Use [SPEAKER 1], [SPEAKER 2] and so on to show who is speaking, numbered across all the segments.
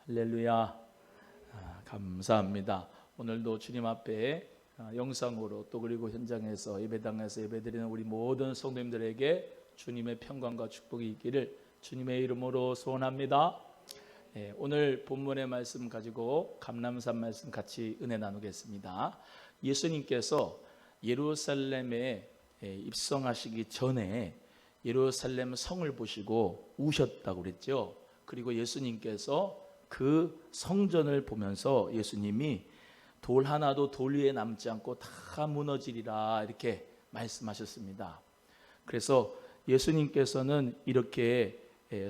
[SPEAKER 1] 할렐루야. 감사합니다. 오늘도 주님 앞에 영상으로 또 그리고 현장에서 예배당에서 예배드리는 우리 모든 성도님들에게 주님의 평강과 축복이 있기를 주님의 이름으로 소원합니다. 오늘 본문의 말씀 가지고 감람산 말씀 같이 은혜 나누겠습니다. 예수님께서 예루살렘에 입성하시기 전에 예루살렘 성을 보시고 우셨다고 그랬죠. 그리고 예수님께서 그 성전을 보면서 예수님이 돌 하나도 돌 위에 남지 않고 다 무너지리라 이렇게 말씀하셨습니다. 그래서 예수님께서는 이렇게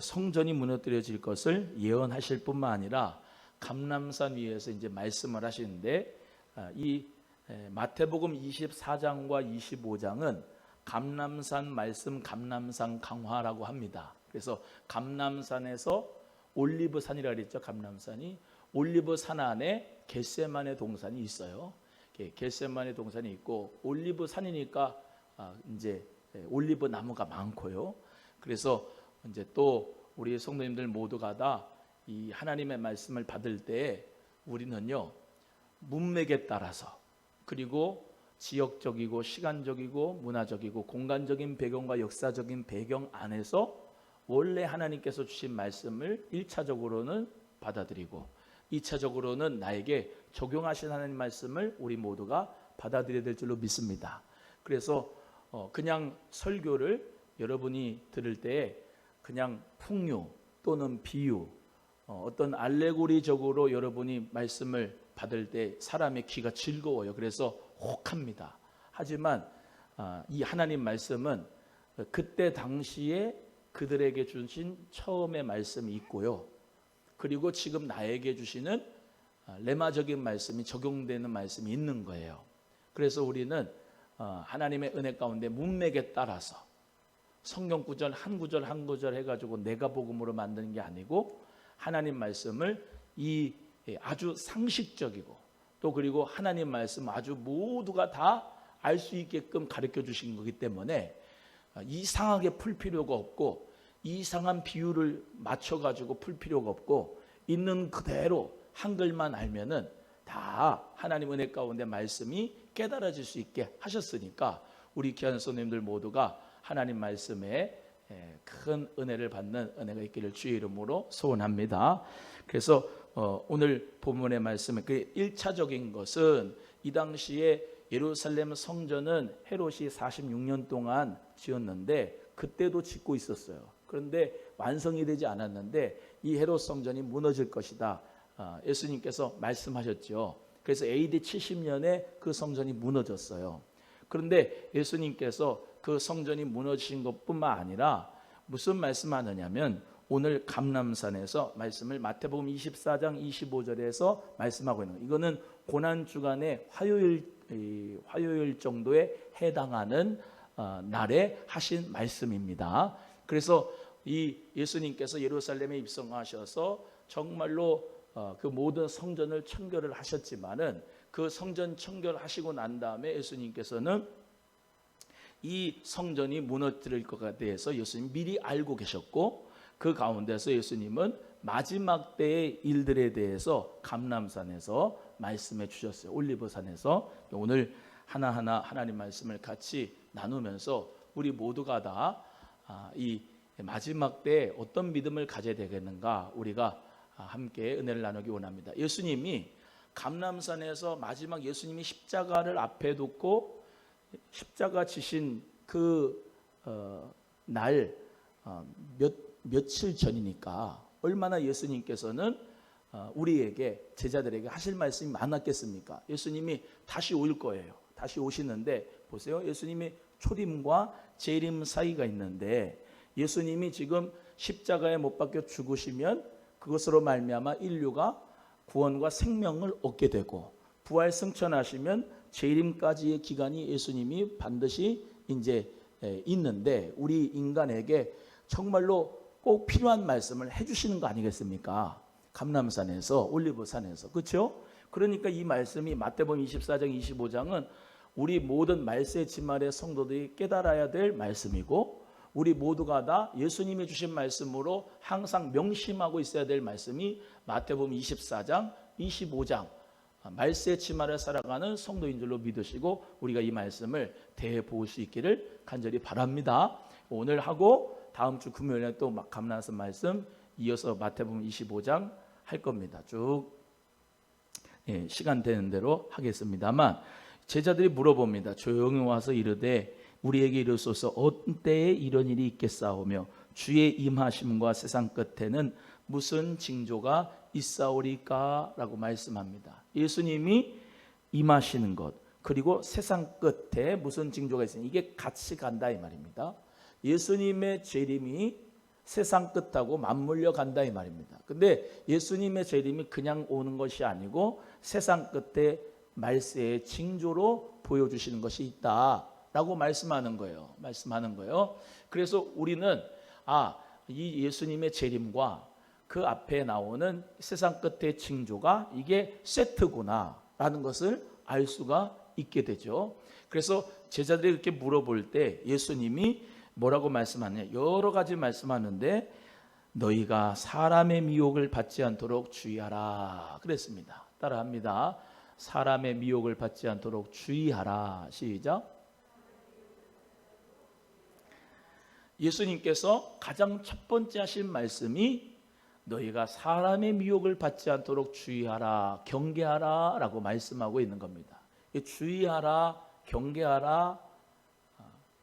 [SPEAKER 1] 성전이 무너뜨려질 것을 예언하실 뿐만 아니라 감람산 위에서 이제 말씀을 하시는데, 이 마태복음 24장과 25장은 감람산 말씀, 감람산 강화라고 합니다. 그래서 감람산에서 올리브산이라 그랬죠. 감람산이 올리브산 안에 겟세마네 동산이 있어요. 겟세마네 동산이 있고 올리브산이니까 이제 올리브 나무가 많고요. 그래서 이제 또 우리 성도님들 모두가 다 이 하나님의 말씀을 받을 때 우리는요, 문맥에 따라서, 그리고 지역적이고 시간적이고 문화적이고 공간적인 배경과 역사적인 배경 안에서 원래 하나님께서 주신 말씀을 1차적으로는 받아들이고 2차적으로는 나에게 적용하신 하나님 말씀을 우리 모두가 받아들여야 될 줄로 믿습니다. 그래서 그냥 설교를 여러분이 들을 때 그냥 풍류 또는 비유, 어떤 알레고리적으로 여러분이 말씀을 받을 때 사람의 귀가 즐거워요. 그래서 혹합니다. 하지만 이 하나님 말씀은 그때 당시에 그들에게 주신 처음의 말씀이 있고요. 그리고 지금 나에게 주시는 레마적인 말씀이 적용되는 말씀이 있는 거예요. 그래서 우리는 하나님의 은혜 가운데 문맥에 따라서 성경 구절 한 구절 한 구절 해가지고 내가 복음으로 만드는 게 아니고 하나님 말씀을 이 아주 상식적이고 또 그리고 하나님 말씀 아주 모두가 다 알 수 있게끔 가르쳐 주신 거기 때문에 이상하게 풀 필요가 없고 이상한 비유를 맞춰가지고 풀 필요가 없고 있는 그대로 한글만 알면은 다 하나님 은혜 가운데 말씀이 깨달아질 수 있게 하셨으니까 우리 귀한 손님들 모두가 하나님 말씀에 큰 은혜를 받는 은혜가 있기를 주의 이름으로 소원합니다. 그래서 오늘 본문의 말씀은 그 1차적인 것은 이 당시에 예루살렘 성전은 헤롯이 46년 동안 지었는데 그때도 짓고 있었어요. 그런데 완성이 되지 않았는데 이 헤롯 성전이 무너질 것이다. 예수님께서 말씀하셨죠. 그래서 AD 70년에 그 성전이 무너졌어요. 그런데 예수님께서 그 성전이 무너진 것뿐만 아니라 무슨 말씀하느냐면 오늘 감람산에서 말씀을 마태복음 24장 25절에서 말씀하고 있는 거예요. 이거는 고난주간의 화요일 정도에 해당하는 날에 하신 말씀입니다. 그래서 이 예수님께서 예루살렘에 입성하셔서 정말로 그 모든 성전을 청결을 하셨지만은 그 성전 청결하시고 난 다음에 예수님께서는 이 성전이 무너뜨릴 것에 대해서 예수님 미리 알고 계셨고 그 가운데서 예수님은 마지막 때의 일들에 대해서 감람산에서 말씀해 주셨어요. 올리브산에서. 오늘 하나하나 하나님 말씀을 같이 나누면서 우리 모두가 다 이 마지막 때 어떤 믿음을 가져야 되겠는가 우리가 함께 은혜를 나누기 원합니다. 예수님이 감람산에서 마지막 예수님이 십자가를 앞에 두고 십자가 지신 그 날 며칠 전이니까 얼마나 예수님께서는 우리에게 제자들에게 하실 말씀이 많았겠습니까? 예수님이 다시 올 거예요. 다시 오시는데 보세요. 예수님이 초림과 재림 사이가 있는데 예수님이 지금 십자가에 못 박혀 죽으시면 그것으로 말미암아 인류가 구원과 생명을 얻게 되고 부활 승천하시면 재림까지의 기간이 예수님이 반드시 이제 있는데 우리 인간에게 정말로 꼭 필요한 말씀을 해주시는 거 아니겠습니까? 감람산에서 올리브산에서 그렇죠? 그러니까 이 말씀이 마태복음 24장 25장은 우리 모든 말세 지말의 성도들이 깨달아야 될 말씀이고 우리 모두가 다 예수님이 주신 말씀으로 항상 명심하고 있어야 될 말씀이 마태복음 24장, 25장 말세의 치마를 살아가는 성도인 줄로 믿으시고 우리가 이 말씀을 대해 볼 수 있기를 간절히 바랍니다. 오늘 하고 다음 주 금요일에 또 감나서 말씀 이어서 마태복음 25장 할 겁니다. 쭉 시간 되는 대로 하겠습니다만 제자들이 물어봅니다. 조용히 와서 이르되 우리에게 이르소서 어떤 때에 이런 일이 있겠사오며 주의 임하심과 세상 끝에는 무슨 징조가 있사오리까? 라고 말씀합니다. 예수님이 임하시는 것 그리고 세상 끝에 무슨 징조가 있으니 이게 같이 간다 이 말입니다. 예수님의 재림이 세상 끝하고 맞물려 간다 이 말입니다. 근데 예수님의 재림이 그냥 오는 것이 아니고 세상 끝에 말세의 징조로 보여주시는 것이 있다라고 말씀하는 거예요. 그래서 우리는 이 예수님의 재림과 그 앞에 나오는 세상 끝의 징조가 이게 세트구나라는 것을 알 수가 있게 되죠. 그래서 제자들이 이렇게 물어볼 때 예수님이 뭐라고 말씀하느냐, 여러 가지 말씀하는데 너희가 사람의 미혹을 받지 않도록 주의하라 그랬습니다. 따라합니다. 사람의 미혹을 받지 않도록 주의하라. 시작. 예수님께서 가장 첫 번째 하신 말씀이 너희가 사람의 미혹을 받지 않도록 주의하라, 경계하라 라고 말씀하고 있는 겁니다. 주의하라, 경계하라,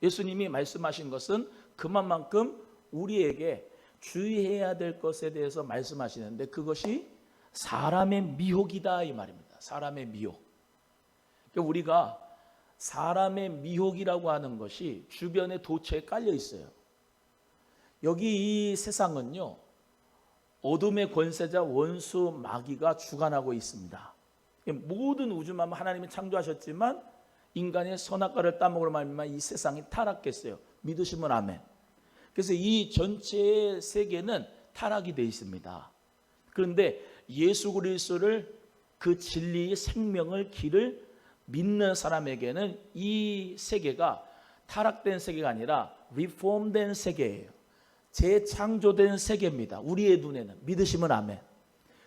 [SPEAKER 1] 예수님이 말씀하신 것은 그만큼 우리에게 주의해야 될 것에 대해서 말씀하시는데 그것이 사람의 미혹이다 이 말입니다. 사람의 미혹. 그러니까 우리가 사람의 미혹이라고 하는 것이 주변의 도처에 깔려 있어요. 여기 이 세상은요, 어둠의 권세자 원수 마귀가 주관하고 있습니다. 모든 우주만 하나님이 창조하셨지만 인간의 선악과를 따먹으로 말미암아 이 세상이 타락했어요. 믿으시면 아멘. 그래서 이 전체의 세계는 타락이 되어 있습니다. 그런데 예수 그리스도를 그 진리의 생명을 길을 믿는 사람에게는 이 세계가 타락된 세계가 아니라 리폼된 세계예요. 재창조된 세계입니다. 우리의 눈에는. 믿으시면 아멘.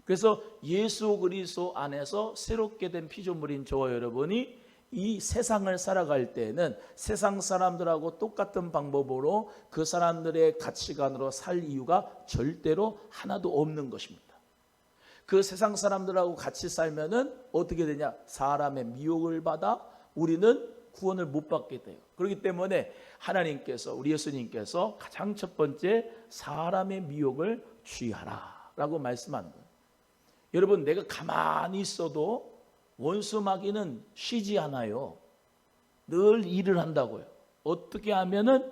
[SPEAKER 1] 그래서 예수 그리스도 안에서 새롭게 된 피조물인 저와 여러분이 이 세상을 살아갈 때는 세상 사람들하고 똑같은 방법으로 그 사람들의 가치관으로 살 이유가 절대로 하나도 없는 것입니다. 그 세상 사람들하고 같이 살면은 어떻게 되냐? 사람의 미혹을 받아 우리는 구원을 못 받게 돼요. 그렇기 때문에 하나님께서, 우리 예수님께서 가장 첫 번째 사람의 미혹을 주의하라 라고 말씀하는 거예요. 여러분, 내가 가만히 있어도 원수 마귀는 쉬지 않아요. 늘 일을 한다고요. 어떻게 하면은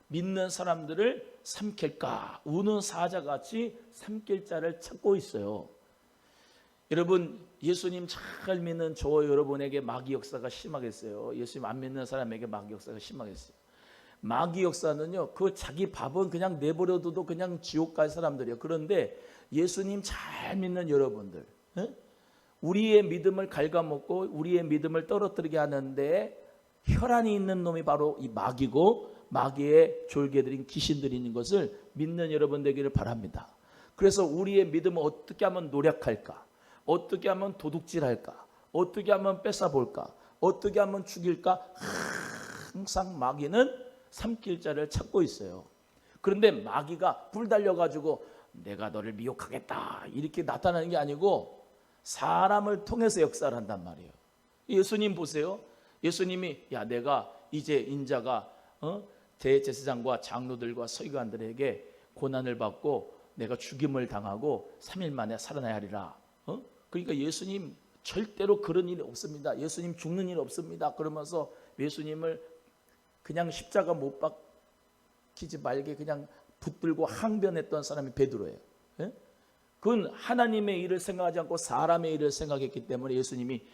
[SPEAKER 1] 믿는 사람들을 삼킬까? 우는 사자같이 삼킬 자를 찾고 있어요. 여러분, 예수님 잘 믿는 저와 여러분에게 마귀 역사가 심하겠어요. 예수님 안 믿는 사람에게 마귀 역사가 심하겠어요. 마귀 역사는요, 그 자기 밥은 그냥 내버려둬도 그냥 지옥 갈 사람들이에요. 그런데 예수님 잘 믿는 여러분들, 우리의 믿음을 갉아먹고 우리의 믿음을 떨어뜨리게 하는데 혈안이 있는 놈이 바로 이 마귀고 마귀의 졸개들인 귀신들인 것을 믿는 여러분 되기를 바랍니다. 그래서 우리의 믿음을 어떻게 하면 노력할까? 어떻게 하면 도둑질할까? 어떻게 하면 뺏어볼까? 어떻게 하면 죽일까? 항상 마귀는 삼킬 자를 찾고 있어요. 그런데 마귀가 불 달려가지고 내가 너를 미혹하겠다 이렇게 나타나는 게 아니고 사람을 통해서 역사를 한단 말이에요. 예수님 보세요. 예수님이 내가 이제 인자가 대제사장과 장로들과 서기관들에게 고난을 받고 내가 죽임을 당하고 3일 만에 살아나야 하리라. 그러니까 예수님 절대로 그런 일이 없습니다. 예수님 죽는 일 없습니다. 그러면서 예수님을 그냥 십자가 못 박히지 말게 그냥 붙들고 항변했던 사람이 베드로예요. 그건 하나님의 일을 생각하지 않고 사람의 일을 생각했기 때문에 예수님이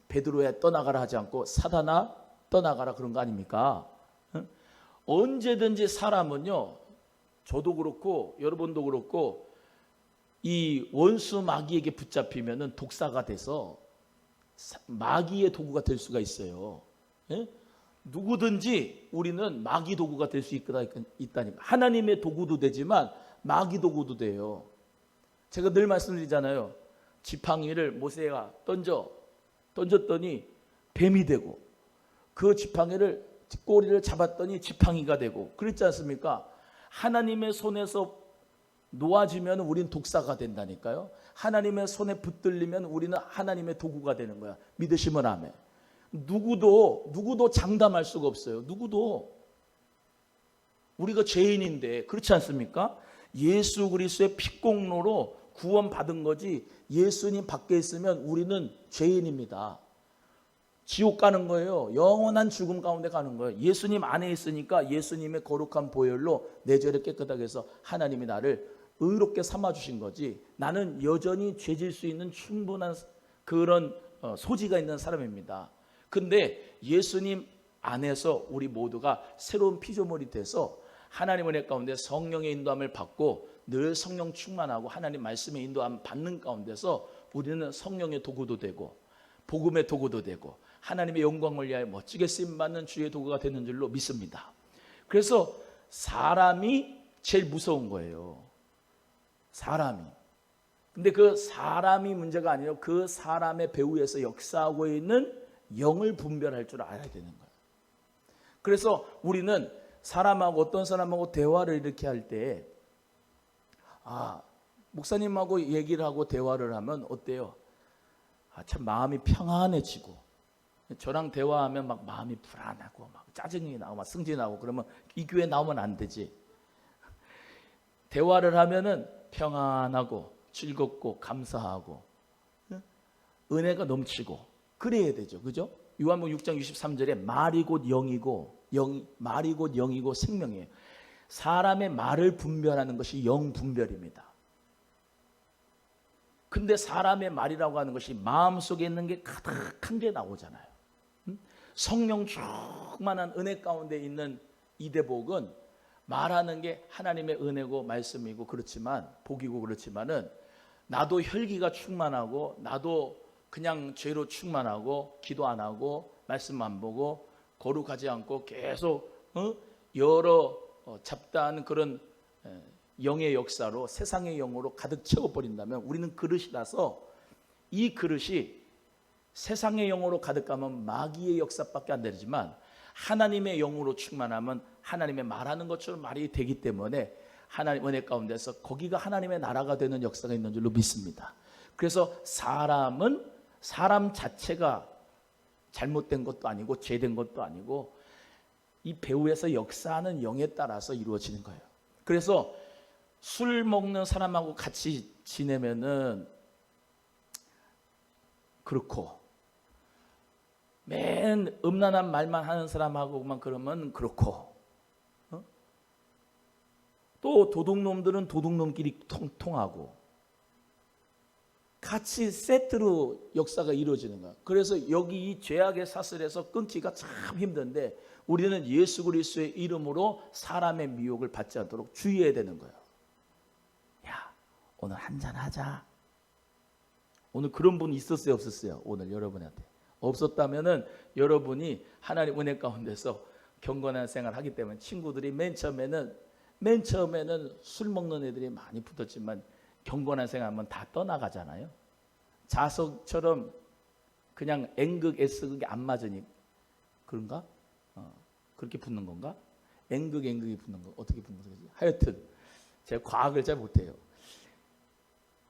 [SPEAKER 1] 베드로야 떠나가라 하지 않고 사단아 떠나가라 그런 거 아닙니까? 언제든지 사람은요, 저도 그렇고 여러분도 그렇고 이 원수 마귀에게 붙잡히면은 독사가 돼서 마귀의 도구가 될 수가 있어요. 누구든지 우리는 마귀 도구가 될 수 있다니까. 하나님의 도구도 되지만 마귀 도구도 돼요. 제가 늘 말씀드리잖아요. 지팡이를 모세가 던졌더니 뱀이 되고, 그 지팡이를 꼬리를 잡았더니 지팡이가 되고, 그랬지 않습니까? 하나님의 손에서 놓아지면 우린 독사가 된다니까요. 하나님의 손에 붙들리면 우리는 하나님의 도구가 되는 거야. 믿으시면 아멘. 누구도 장담할 수가 없어요. 누구도. 우리가 죄인인데, 그렇지 않습니까? 예수 그리스도의 피공로로 구원받은 거지, 예수님 밖에 있으면 우리는 죄인입니다. 지옥 가는 거예요. 영원한 죽음 가운데 가는 거예요. 예수님 안에 있으니까 예수님의 거룩한 보혈로 내 죄를 깨끗하게 해서 하나님이 나를 의롭게 삼아주신 거지, 나는 여전히 죄질 수 있는 충분한 그런 소지가 있는 사람입니다. 근데 예수님 안에서 우리 모두가 새로운 피조물이 돼서 하나님 은혜 가운데 성령의 인도함을 받고 늘 성령 충만하고 하나님 말씀의 인도함 받는 가운데서 우리는 성령의 도구도 되고 복음의 도구도 되고 하나님의 영광을 위하여 멋지게 쓰임받는 주의 도구가 되는 줄로 믿습니다. 그래서 사람이 제일 무서운 거예요. 사람이. 근데 그 사람이 문제가 아니라 그 사람의 배후에서 역사하고 있는 영을 분별할 줄 알아야 되는 거예요. 그래서 우리는 사람하고, 어떤 사람하고 대화를 이렇게 할 때, 목사님하고 얘기를 하고 대화를 하면 어때요? 참 마음이 평안해지고, 저랑 대화하면 막 마음이 불안하고 막 짜증이 나고 막 승진하고, 그러면 이 교회 나오면 안 되지. 대화를 하면은 평안하고 즐겁고 감사하고 은혜가 넘치고 그래야 되죠. 그죠? 요한복음 6장 63절에 말이 곧 영이고 생명이에요. 사람의 말을 분별하는 것이 영 분별입니다. 근데 사람의 말이라고 하는 것이 마음속에 있는 게 가득한 게 나오잖아요. 성령 충만한 은혜 가운데 있는 이 대복은 말하는 게 하나님의 은혜고 말씀이고 그렇지만, 복이고 그렇지만은, 나도 혈기가 충만하고 나도 그냥 죄로 충만하고 기도 안 하고 말씀 안 보고 거룩하지 않고 계속 여러 잡다한 그런 영의 역사로 세상의 영으로 가득 채워버린다면 우리는 그릇이라서, 이 그릇이 세상의 영으로 가득하면 마귀의 역사밖에 안 되지만 하나님의 영으로 충만하면 하나님의 말하는 것처럼 말이 되기 때문에 하나님 은혜 가운데서 거기가 하나님의 나라가 되는 역사가 있는 줄로 믿습니다. 그래서 사람은 사람 자체가 잘못된 것도 아니고 죄된 것도 아니고 이 배후에서 역사하는 영에 따라서 이루어지는 거예요. 그래서 술 먹는 사람하고 같이 지내면은 그렇고, 맨 음란한 말만 하는 사람하고만 그러면 그렇고, 또 도둑놈들은 도둑놈끼리 통하고, 같이 세트로 역사가 이루어지는 거야. 그래서 여기 이 죄악의 사슬에서 끊기가 참 힘든데 우리는 예수 그리스도의 이름으로 사람의 미혹을 받지 않도록 주의해야 되는 거예요. 야, 오늘 한잔 하자. 오늘 그런 분 있었어요, 없었어요? 오늘 여러분한테 없었다면은 여러분이 하나님 은혜 가운데서 경건한 생활을 하기 때문에, 친구들이 맨 처음에는 술 먹는 애들이 많이 붙었지만 경건한 생활하면 다 떠나가잖아요. 자석처럼 그냥 N극 S극이 안 맞으니 그런가? 그렇게 붙는 건가? N극이 붙는 거 어떻게 붙는 거지? 하여튼 제가 과학을 잘 못해요.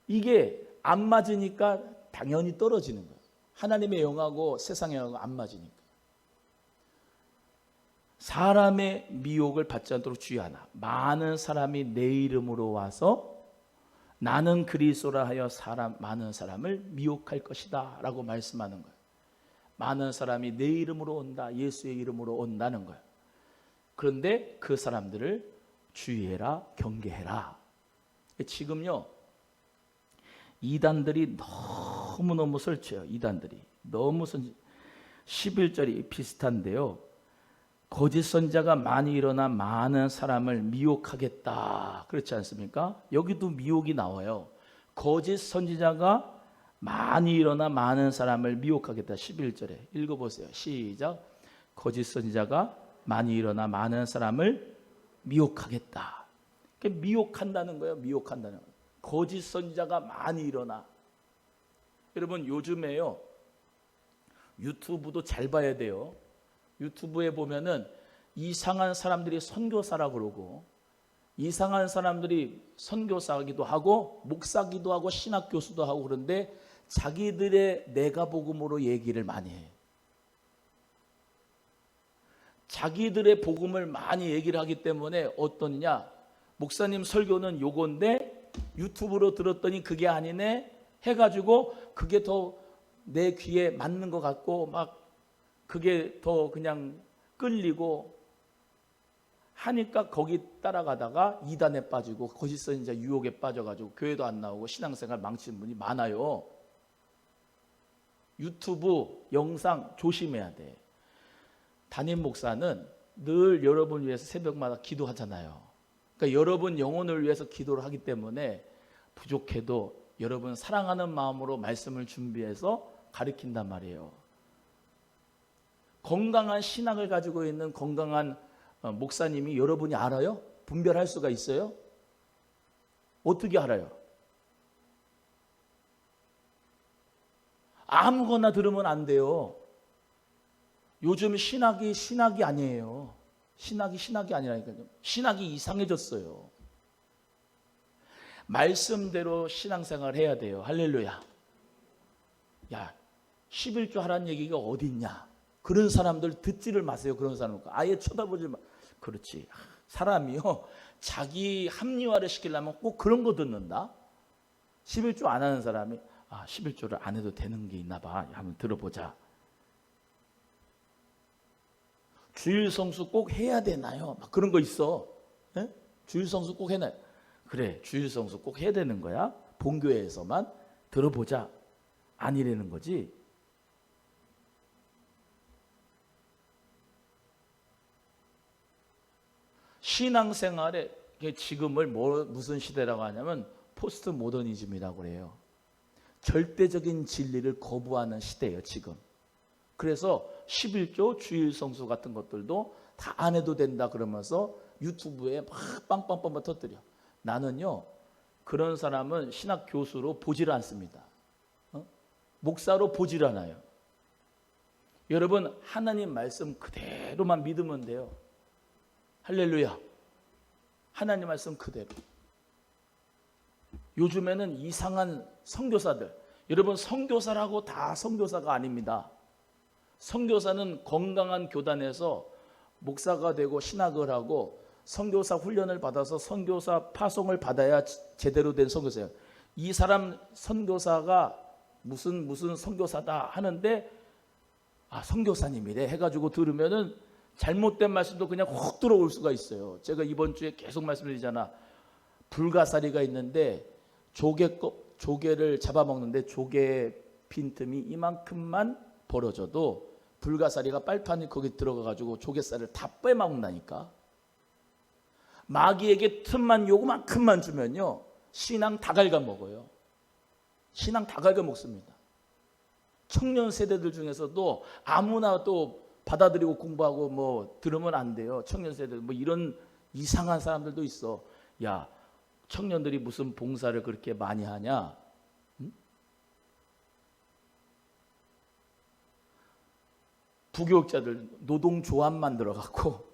[SPEAKER 1] 이게 안 맞으니까 당연히 떨어지는 거예요. 하나님의 영하고 세상의 영하고 안 맞으니까. 사람의 미혹을 받지 않도록 주의하나. 많은 사람이 내 이름으로 와서 나는 그리스도라 하여 많은 사람을 미혹할 것이다 라고 말씀하는 거예요. 많은 사람이 내 이름으로 온다, 예수의 이름으로 온다는 거예요. 그런데 그 사람들을 주의해라, 경계해라. 지금요, 이단들이 너무너무 설쳐요. 이단들이 너무 11절이 비슷한데요, 거짓 선자가 많이 일어나 많은 사람을 미혹하겠다, 그렇지 않습니까? 여기도 미혹이 나와요. 거짓 선지자가 많이 일어나 많은 사람을 미혹하겠다. 11절에 읽어보세요. 시작. 거짓 선지자가 많이 일어나 많은 사람을 미혹하겠다. 미혹한다는 거예요. 미혹한다는 거예요. 거짓 선지자가 많이 일어나. 여러분 요즘에요, 유튜브도 잘 봐야 돼요. 유튜브에 보면은 이상한 사람들이 선교사라 그러고, 이상한 사람들이 선교사기도 하고 목사기도 하고 신학 교수도 하고, 그런데 자기들의 내가복음으로 얘기를 많이 해. 자기들의 복음을 많이 얘기를 하기 때문에 어떠냐, 목사님 설교는 요건데 유튜브로 들었더니 그게 아니네 해가지고 그게 더 내 귀에 맞는 것 같고 막 그게 더 그냥 끌리고 하니까 거기 따라가다가 이단에 빠지고 거짓 선지자 유혹에 빠져가지고 교회도 안 나오고 신앙생활 망치는 분이 많아요. 유튜브 영상 조심해야 돼. 담임 목사는 늘 여러분을 위해서 새벽마다 기도하잖아요. 그러니까 여러분 영혼을 위해서 기도를 하기 때문에 부족해도 여러분 사랑하는 마음으로 말씀을 준비해서 가르친단 말이에요. 건강한 신앙을 가지고 있는 건강한 목사님이 여러분이 알아요? 분별할 수가 있어요? 어떻게 알아요? 아무거나 들으면 안 돼요. 요즘 신학이 아니에요. 신학이 아니라니까요. 신학이 이상해졌어요. 말씀대로 신앙생활을 해야 돼요. 할렐루야. 야, 11조 하라는 얘기가 어디 있냐? 그런 사람들 듣지를 마세요. 그런 사람 아예 쳐다보지 마. 그렇지. 사람이요, 자기 합리화를 시키려면 꼭 그런 거 듣는다. 11조 안 하는 사람이 11조를 안 해도 되는 게 있나 봐. 한번 들어보자. 주일 성수 꼭 해야 되나요? 막 그런 거 있어. 네? 주일 성수 꼭 해나요? 그래, 주일 성수 꼭 해야 되는 거야. 본교회에서만 들어보자. 아니라는 거지. 신앙생활에 지금을 무슨 시대라고 하냐면 포스트 모더니즘이라고 그래요. 절대적인 진리를 거부하는 시대예요, 지금. 그래서 11조 주일 성수 같은 것들도 다 안 해도 된다 그러면서 유튜브에 막 빵빵빵 터뜨려. 나는요, 그런 사람은 신학 교수로 보질 않습니다. 목사로 보질 않아요. 여러분 하나님 말씀 그대로만 믿으면 돼요. 할렐루야. 하나님 말씀 그대로. 요즘에는 이상한 선교사들, 여러분 선교사라고 다 선교사가 아닙니다. 선교사는 건강한 교단에서 목사가 되고 신학을 하고 선교사 훈련을 받아서 선교사 파송을 받아야 제대로 된 선교사예요. 이 사람 선교사가 무슨 선교사다 하는데 선교사님이래 해가지고 들으면은 잘못된 말씀도 그냥 확 들어올 수가 있어요. 제가 이번 주에 계속 말씀드리잖아. 불가사리가 있는데 조개를 잡아먹는데 조개 빈틈이 이만큼만 벌어져도 불가사리가 빨판이 거기 들어가가지고 조개살을 다 빼먹는다니까. 마귀에게 틈만 요만큼만 주면요, 신앙 다 갉아먹어요. 신앙 다 갉아먹습니다. 청년 세대들 중에서도 아무나 또 받아들이고 공부하고 뭐 들으면 안 돼요. 청년 세대 뭐 이런 이상한 사람들도 있어. 야, 청년들이 무슨 봉사를 그렇게 많이 하냐? 응? 부교육자들 노동조합 만들어갖고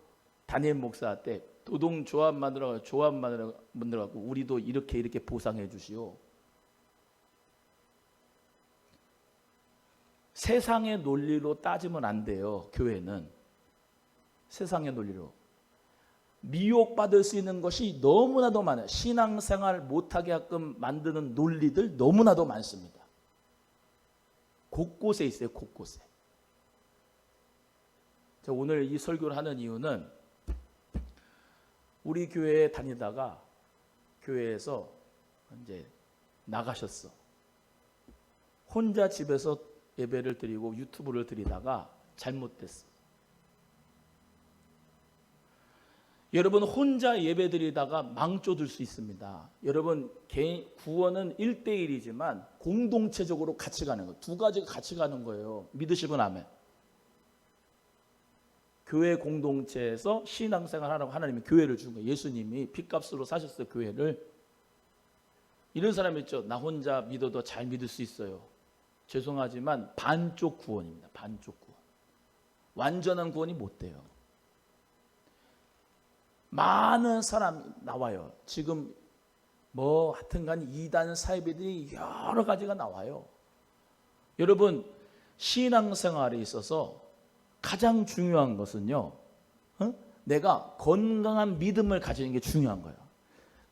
[SPEAKER 1] 담임 목사 때 노동조합 만들어갖고 우리도 이렇게 보상해 주시오. 세상의 논리로 따지면 안 돼요. 교회는 세상의 논리로 미혹받을 수 있는 것이 너무나도 많아요. 신앙생활 못하게 하끔 만드는 논리들 너무나도 많습니다. 곳곳에 있어요. 곳곳에. 제가 오늘 이 설교를 하는 이유는 우리 교회에 다니다가 교회에서 이제 나가셨어. 혼자 집에서 예배를 드리고 유튜브를 드리다가 잘못됐어. 여러분 혼자 예배 드리다가 망조들 수 있습니다. 여러분 개인 구원은 1대1이지만 공동체적으로 같이 가는 거예요. 두 가지가 같이 가는 거예요. 믿으시면 아멘. 교회 공동체에서 신앙생활 하라고 하나님이 교회를 준 거예요. 예수님이 핏값으로 사셨어요, 교회를. 이런 사람 있죠. 나 혼자 믿어도 잘 믿을 수 있어요. 죄송하지만 반쪽 구원입니다. 반쪽 구원. 완전한 구원이 못 돼요. 많은 사람이 나와요. 지금 뭐 하여튼간 이단 사이비들이 여러 가지가 나와요. 여러분, 신앙생활에 있어서 가장 중요한 것은요, 내가 건강한 믿음을 가지는 게 중요한 거예요.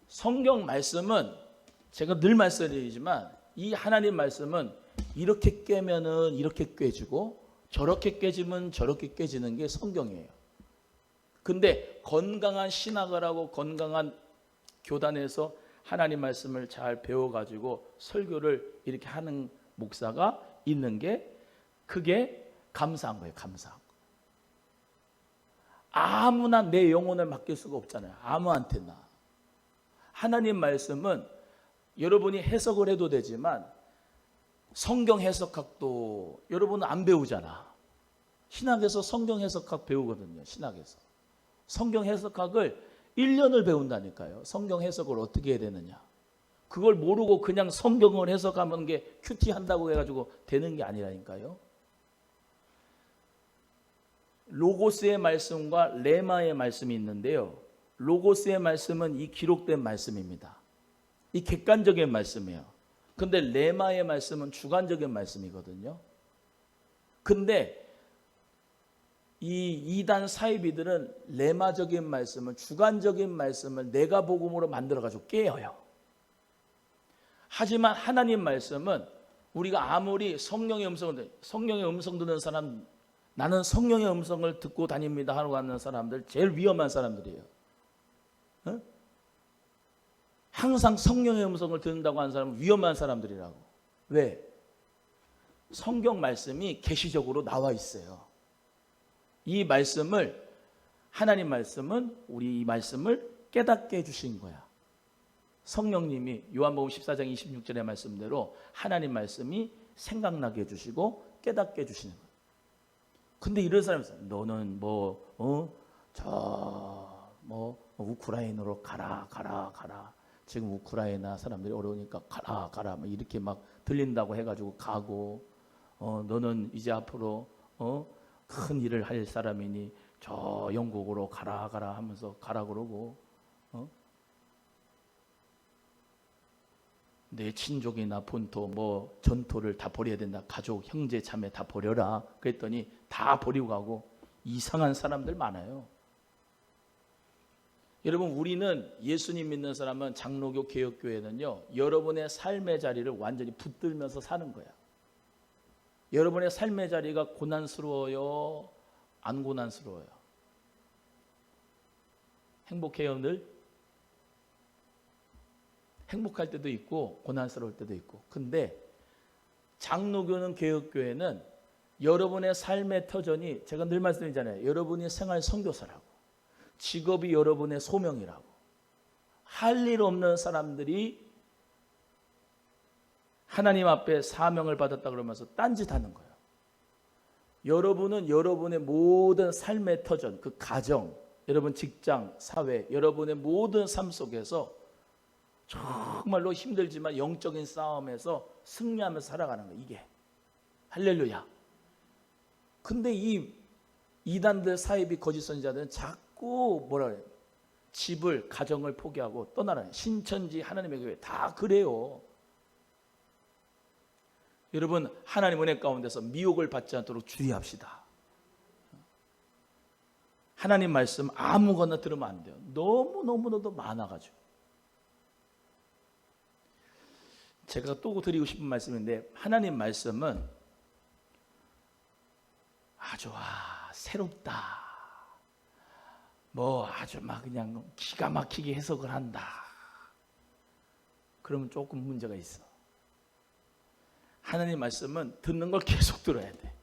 [SPEAKER 1] 성경 말씀은 제가 늘 말씀드리지만 이 하나님 말씀은 이렇게 깨면은 이렇게 깨지고 저렇게 깨지면 저렇게 깨지는 게 성경이에요. 근데 건강한 신학을 하고 건강한 교단에서 하나님 말씀을 잘 배워가지고 설교를 이렇게 하는 목사가 있는 게 그게 감사한 거예요. 감사한 거. 아무나 내 영혼을 맡길 수가 없잖아요. 아무한테나. 하나님 말씀은 여러분이 해석을 해도 되지만 성경 해석학도 여러분은 안 배우잖아. 신학에서 성경 해석학 배우거든요. 신학에서. 성경 해석학을 1년을 배운다니까요. 성경 해석을 어떻게 해야 되느냐. 그걸 모르고 그냥 성경을 해석하는 게 큐티한다고 해가지고 되는 게 아니라니까요. 로고스의 말씀과 레마의 말씀이 있는데요. 로고스의 말씀은 이 기록된 말씀입니다. 이 객관적인 말씀이에요. 근데 레마의 말씀은 주관적인 말씀이거든요. 근데 이 이단 사이비들은 레마적인 말씀을, 주관적인 말씀을 내가 복음으로 만들어가지고 깨어요. 하지만 하나님 말씀은 우리가 아무리 성령의 음성 듣는 사람, 나는 성령의 음성을 듣고 다닙니다 하고 하는 사람들 제일 위험한 사람들이에요. 항상 성령의 음성을 듣는다고 하는 사람은 위험한 사람들이라고. 왜? 성경 말씀이 계시적으로 나와 있어요. 이 말씀을, 하나님 말씀은 우리 이 말씀을 깨닫게 해주신 거야. 성령님이 요한복음 14장 26절의 말씀대로 하나님 말씀이 생각나게 해주시고 깨닫게 해주시는 거야. 근데 이런 사람이 있어요. 너는 우크라이나로 가라. 지금 우크라이나 사람들이 어려우니까 가라 막 이렇게 막 들린다고 해가지고 가고, 너는 이제 앞으로 큰 일을 할 사람이니 저 영국으로 가라 하면서 가라 그러고, 내 친족이나 본토 뭐 전토를 다 버려야 된다. 가족, 형제, 자매 다 버려라. 그랬더니 다 버리고 가고 이상한 사람들 많아요. 여러분, 우리는 예수님 믿는 사람은 장로교 개혁교회는요, 여러분의 삶의 자리를 완전히 붙들면서 사는 거야. 여러분의 삶의 자리가 고난스러워요? 안 고난스러워요? 행복해요 늘? 행복할 때도 있고 고난스러울 때도 있고. 근데 장로교는 개혁교회는 여러분의 삶의 터전이, 제가 늘 말씀드리잖아요. 여러분이 생활 선교사라고. 직업이 여러분의 소명이라고. 할 일 없는 사람들이 하나님 앞에 사명을 받았다 그러면서 딴짓하는 거예요. 여러분은 여러분의 모든 삶의 터전, 그 가정, 여러분 직장, 사회, 여러분의 모든 삶 속에서 정말로 힘들지만 영적인 싸움에서 승리하면서 살아가는 거예요. 이게 할렐루야. 근데 이 이단들 사이비 거짓 선지자들은 자꾸 뭐라 그래요? 집을, 가정을 포기하고 떠나라는, 신천지 하나님의 교회 다 그래요. 여러분, 하나님 은혜 가운데서 미혹을 받지 않도록 주의합시다. 하나님 말씀 아무거나 들으면 안 돼요. 너무너무 많아가지고. 제가 또 드리고 싶은 말씀인데, 하나님 말씀은 아주 새롭다, 뭐 아주 막 그냥 기가 막히게 해석을 한다, 그러면 조금 문제가 있어. 하나님 말씀은 듣는 걸 계속 들어야 돼.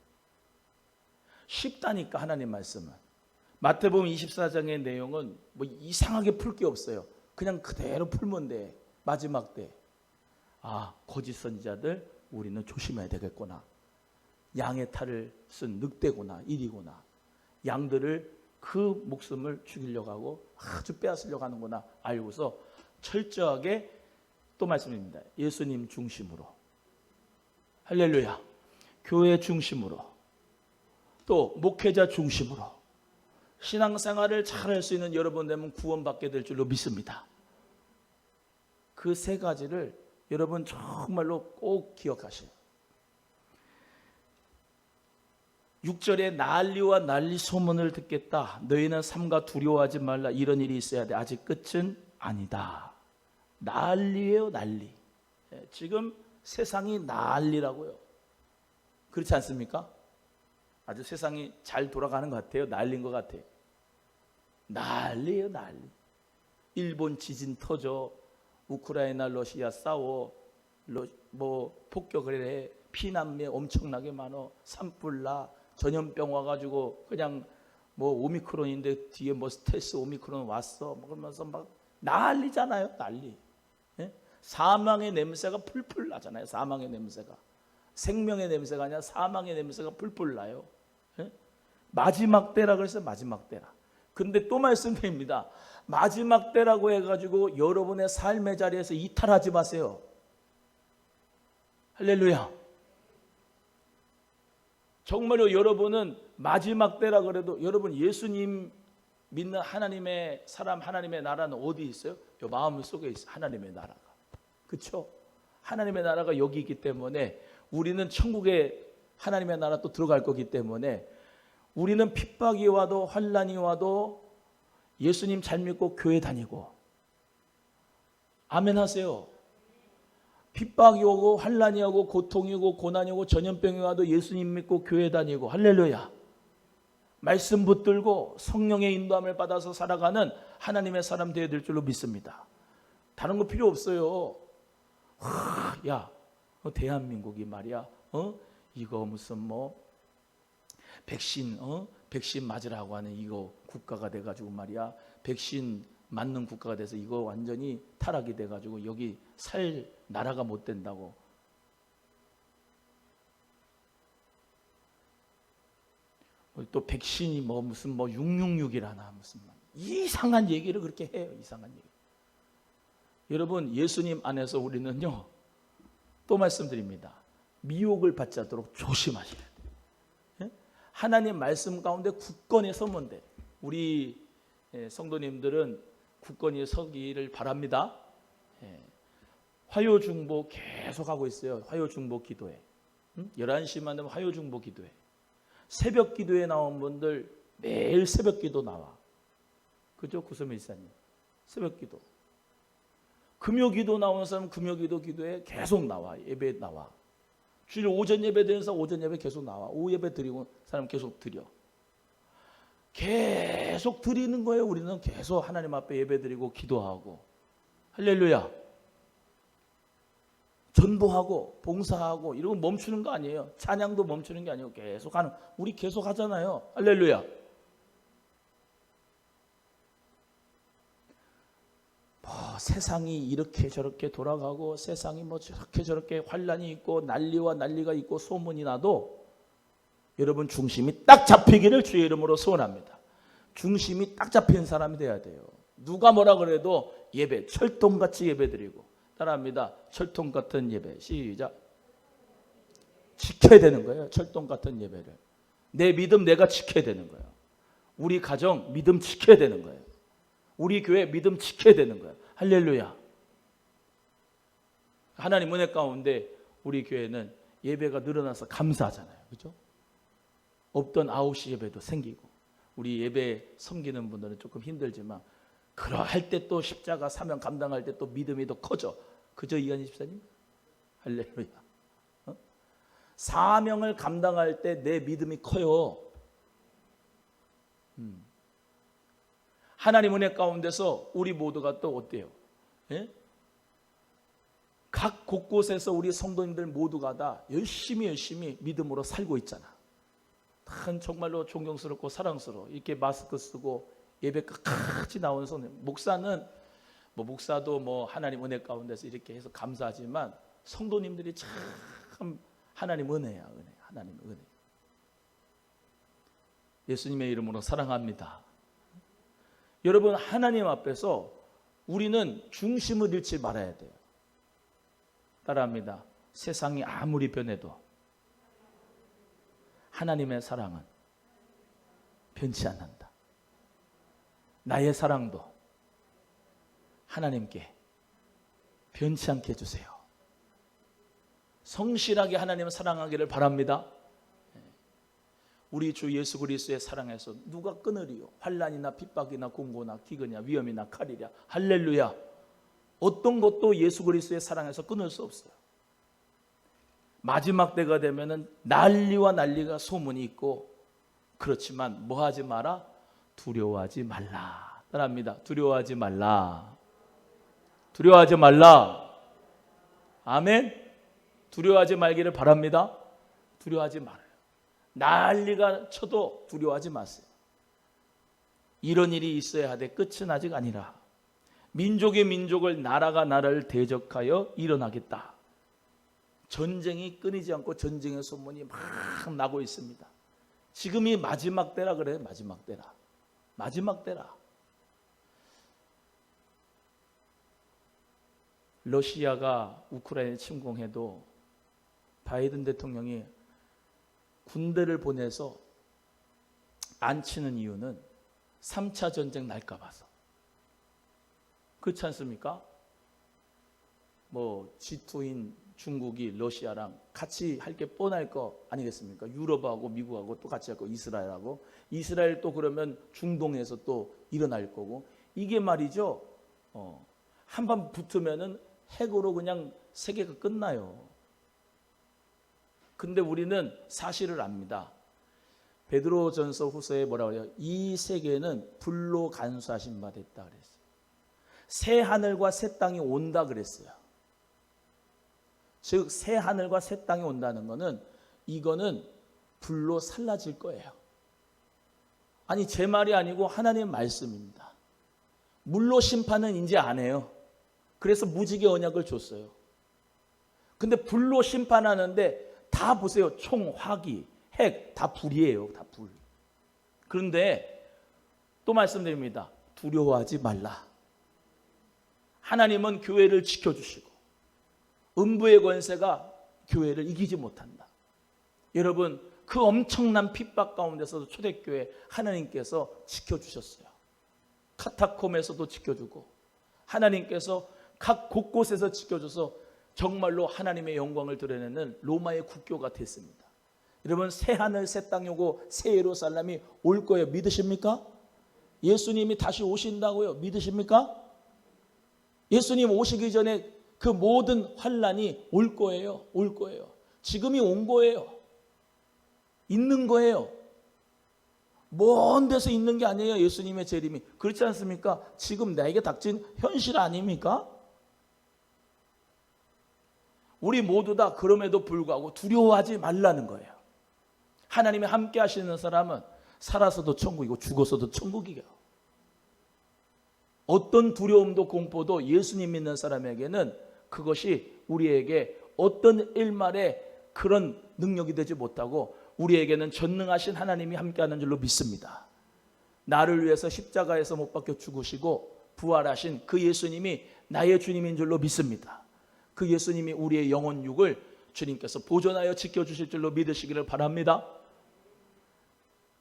[SPEAKER 1] 쉽다니까. 하나님 말씀은 마태복음 24장의 내용은 뭐 이상하게 풀 게 없어요. 그냥 그대로 풀면 돼. 마지막 때 거짓 선지자들 우리는 조심해야 되겠구나. 양의 탈을 쓴 늑대구나, 일이구나. 양들을 그 목숨을 죽이려고 하고 아주 빼앗으려고 하는구나 알고서 철저하게 또 말씀드립니다. 예수님 중심으로, 할렐루야, 교회 중심으로, 또 목회자 중심으로 신앙생활을 잘할 수 있는 여러분 되면 구원받게 될 줄로 믿습니다. 그 세 가지를 여러분 정말로 꼭 기억하세요. 6절에 난리와 난리 소문을 듣겠다. 너희는 삼가 두려워하지 말라. 이런 일이 있어야 돼. 아직 끝은 아니다. 난리예요, 난리. 지금 세상이 난리라고요. 그렇지 않습니까? 아주 세상이 잘 돌아가는 것 같아요. 난리인 것 같아요. 난리예요, 난리. 일본 지진 터져, 우크라이나 러시아 싸워, 폭격을 해, 피난민 엄청나게 많어, 산불나, 전염병 와가지고 그냥 오미크론인데 뒤에 스텔스 오미크론 왔어, 그러면서 막 난리잖아요, 난리. 예? 사망의 냄새가 풀풀 나잖아요. 사망의 냄새가 생명의 냄새가 아니라 사망의 냄새가 풀풀 나요. 예? 마지막 때라 그래서 마지막 때라. 근데 또 말씀드립니다. 마지막 때라고 해가지고 여러분의 삶의 자리에서 이탈하지 마세요. 할렐루야. 정말로 여러분은 마지막 때라 그래도 여러분 예수님 믿는 하나님의 사람, 하나님의 나라는 어디 있어요? 요 마음 속에 있어요. 하나님의 나라가. 그렇죠? 하나님의 나라가 여기 있기 때문에 우리는 천국에 하나님의 나라 또 들어갈 거기 때문에 우리는 핍박이 와도 환난이 와도 예수님 잘 믿고 교회 다니고, 아멘 하세요. 핍박이 오고 환난이 오고 고통이 오고 고난이 오고 전염병이 와도 예수님 믿고 교회 다니고, 할렐루야. 말씀 붙들고 성령의 인도함을 받아서 살아가는 하나님의 사람 되어야 될 줄로 믿습니다. 다른 거 필요 없어요. 야, 대한민국이 말이야, 이거 무슨 백신 맞으라고 하는 이거 국가가 돼가지고 말이야, 백신 맞는 국가가 돼서 이거 완전히 타락이 돼가지고 여기 살 나라가 못 된다고. 또 백신이 무슨 666이라나 무슨 이상한 얘기를 그렇게 해요. 이상한 얘기. 여러분 예수님 안에서 우리는요, 또 말씀드립니다. 미혹을 받지 않도록 조심하셔야 돼요. 하나님 말씀 가운데 굳건히 서면 돼. 우리 성도님들은 굳건히 서기를 바랍니다. 화요중보 계속 하고 있어요. 화요중보 기도회. 11시만 되면 화요중보 기도회. 새벽 기도에 나온 분들 매일 새벽 기도 나와. 그죠? 구소미 이사님. 새벽 기도. 금요 기도 나오는 사람은 금요 기도 기도에 계속 나와. 예배 나와. 주일 오전 예배 드리는 사람 오전 예배 계속 나와. 오후 예배 드리고 사람 계속 드려. 계속 드리는 거예요. 우리는 계속 하나님 앞에 예배 드리고 기도하고. 할렐루야. 전도하고 봉사하고 이러고 멈추는 거 아니에요. 찬양도 멈추는 게 아니고 계속 하는. 우리 계속 하잖아요. 할렐루야. 세상이 이렇게 저렇게 돌아가고 세상이 저렇게 환란이 있고 난리와 난리가 있고 소문이 나도 여러분 중심이 딱 잡히기를 주의 이름으로 소원합니다. 중심이 딱 잡힌 사람이 돼야 돼요. 누가 뭐라 그래도 예배 철통같이 예배 드리고, 따라합니다. 철통 같은 예배. 시작. 지켜야 되는 거예요. 철통 같은 예배를. 내 믿음 내가 지켜야 되는 거예요. 우리 가정 믿음 지켜야 되는 거예요. 우리 교회 믿음 지켜야 되는 거예요. 할렐루야. 하나님 은혜 가운데 우리 교회는 예배가 늘어나서 감사하잖아요. 그렇죠? 없던 9시 예배도 생기고, 우리 예배 섬기는 분들은 조금 힘들지만 그러할 때 또 십자가 사명 감당할 때 또 믿음이 더 커져. 그죠, 이한희 집사님? 할렐루야. 사명을 감당할 때 내 믿음이 커요. 하나님 은혜 가운데서 우리 모두가 또 어때요? 예? 각 곳곳에서 우리 성도님들 모두가 다 열심히 믿음으로 살고 있잖아. 참 정말로 존경스럽고 사랑스러워. 이렇게 마스크 쓰고 예배 끝까지 나오는 성도님. 목사는 목사도 하나님 은혜 가운데서 이렇게 해서 감사하지만 성도님들이 참 하나님 은혜야, 은혜. 하나님 은혜. 예수님의 이름으로 사랑합니다. 여러분, 하나님 앞에서 우리는 중심을 잃지 말아야 돼요. 따라합니다. 세상이 아무리 변해도 하나님의 사랑은 변치 않는다. 나의 사랑도 하나님께 변치 않게 해주세요. 성실하게 하나님을 사랑하기를 바랍니다. 우리 주 예수 그리스도의 사랑에서 누가 끊으리요? 환난이나 핍박이나 공고나 기근이나 위험이나 칼이랴. 할렐루야. 어떤 것도 예수 그리스도의 사랑에서 끊을 수 없어요. 마지막 때가 되면은 난리와 난리가 소문이 있고, 그렇지만 뭐 하지 마라? 두려워하지 말라. 따라합니다. 두려워하지 말라. 두려워하지 말라. 아멘. 두려워하지 말기를 바랍니다. 두려워하지 말아요. 난리가 쳐도 두려워하지 마세요. 이런 일이 있어야 하되 끝은 아직 아니라 민족의 민족을, 나라가 나라를 대적하여 일어나겠다. 전쟁이 끊이지 않고 전쟁의 소문이 막 나고 있습니다. 지금이 마지막 때라 그래요. 마지막 때라. 마지막 때라. 러시아가 우크라이나에 침공해도 바이든 대통령이 군대를 보내서 안 치는 이유는 3차 전쟁 날까 봐서. 그렇지 않습니까? 뭐 G2인 중국이 러시아랑 같이 할 게 뻔할 거 아니겠습니까? 유럽하고 미국하고 또 같이 할 거, 이스라엘하고. 이스라엘 또 그러면 중동에서 또 일어날 거고. 이게 말이죠. 한번 붙으면은 핵으로 그냥 세계가 끝나요. 근데 우리는 사실을 압니다. 베드로전서 후서에 뭐라고 해요? 이 세계는 불로 간수하신 바 됐다 그랬어요. 새 하늘과 새 땅이 온다 그랬어요. 즉 새 하늘과 새 땅이 온다는 거는 이거는 불로 살라질 거예요. 아니 제 말이 아니고 하나님의 말씀입니다. 물로 심판은 이제 안 해요. 그래서 무지개 언약을 줬어요. 근데 불로 심판하는데 다 보세요. 총, 화기, 핵 다 불이에요. 다 불. 그런데 또 말씀드립니다. 두려워하지 말라. 하나님은 교회를 지켜주시고 음부의 권세가 교회를 이기지 못한다. 여러분, 그 엄청난 핍박 가운데서도 초대교회 하나님께서 지켜주셨어요. 카타콤에서도 지켜주고 하나님께서 각 곳곳에서 지켜줘서 정말로 하나님의 영광을 드러내는 로마의 국교가 됐습니다. 여러분, 새 하늘 새 땅이 오고 새 예루살렘이 올 거예요. 믿으십니까? 예수님이 다시 오신다고요. 믿으십니까? 예수님 오시기 전에 그 모든 환난이 올 거예요. 올 거예요. 지금이 온 거예요. 있는 거예요. 먼 데서 있는 게 아니에요. 예수님의 재림이. 그렇지 않습니까? 지금 나에게 닥친 현실 아닙니까? 우리 모두 다 그럼에도 불구하고 두려워하지 말라는 거예요. 하나님이 함께 하시는 사람은 살아서도 천국이고 죽어서도 천국이에요. 어떤 두려움도 공포도 예수님 믿는 사람에게는 그것이 우리에게 어떤 일말의 그런 능력이 되지 못하고 우리에게는 전능하신 하나님이 함께하는 줄로 믿습니다. 나를 위해서 십자가에서 못 박혀 죽으시고 부활하신 그 예수님이 나의 주님인 줄로 믿습니다. 그 예수님이 우리의 영혼 육을 주님께서 보존하여 지켜주실 줄로 믿으시기를 바랍니다.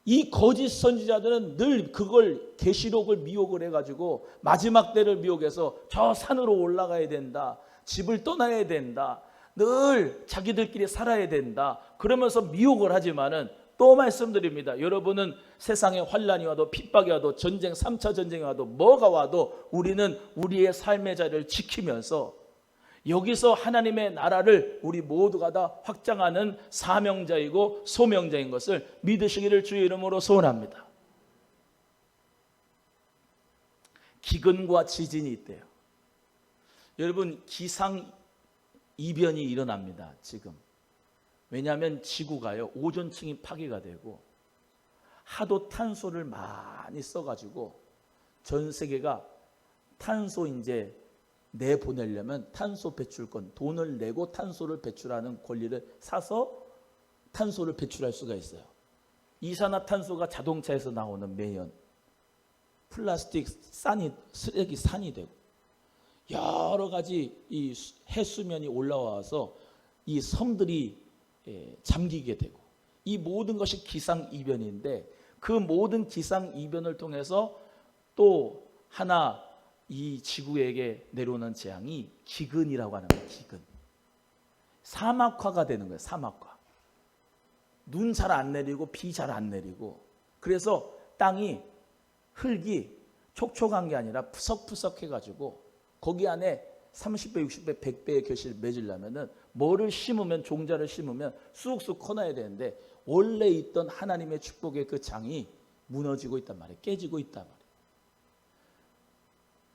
[SPEAKER 1] 이 거짓 선지자들은 늘 그걸 계시록을 미혹을 해가지고 마지막 때를 미혹해서 저 산으로 올라가야 된다, 집을 떠나야 된다, 늘 자기들끼리 살아야 된다 그러면서 미혹을 하지만은 또 말씀드립니다. 여러분은 세상에 환난이 와도 핍박이 와도 전쟁 3차 전쟁이 와도 뭐가 와도 우리는 우리의 삶의 자리를 지키면서 여기서 하나님의 나라를 우리 모두가 다 확장하는 사명자이고 소명자인 것을 믿으시기를 주의 이름으로 소원합니다. 기근과 지진이 있대요. 여러분, 기상 이변이 일어납니다. 지금. 왜냐하면 지구가요 오존층이 파괴가 되고 하도 탄소를 많이 써가지고 전 세계가 탄소 이제 내보내려면 탄소 배출권, 돈을 내고 탄소를 배출하는 권리를 사서 탄소를 배출할 수가 있어요. 이산화탄소가 자동차에서 나오는 매연, 플라스틱 쓰레기 산이 되고 여러 가지 이 해수면이 올라와서 이 섬들이 잠기게 되고 이 모든 것이 기상이변인데 그 모든 기상이변을 통해서 또 하나 이 지구에게 내려오는 재앙이 기근이라고 하는 거예요. 기근. 사막화가 되는 거예요. 사막화. 눈 잘 안 내리고 비 잘 안 내리고 그래서 땅이 흙이 촉촉한 게 아니라 푸석푸석 해가지고 거기 안에 30배, 60배, 100배의 결실을 맺으려면은 뭐를 심으면 종자를 심으면 쑥쑥 커나야 되는데 원래 있던 하나님의 축복의 그 장이 무너지고 있단 말이에요. 깨지고 있단 말이에요.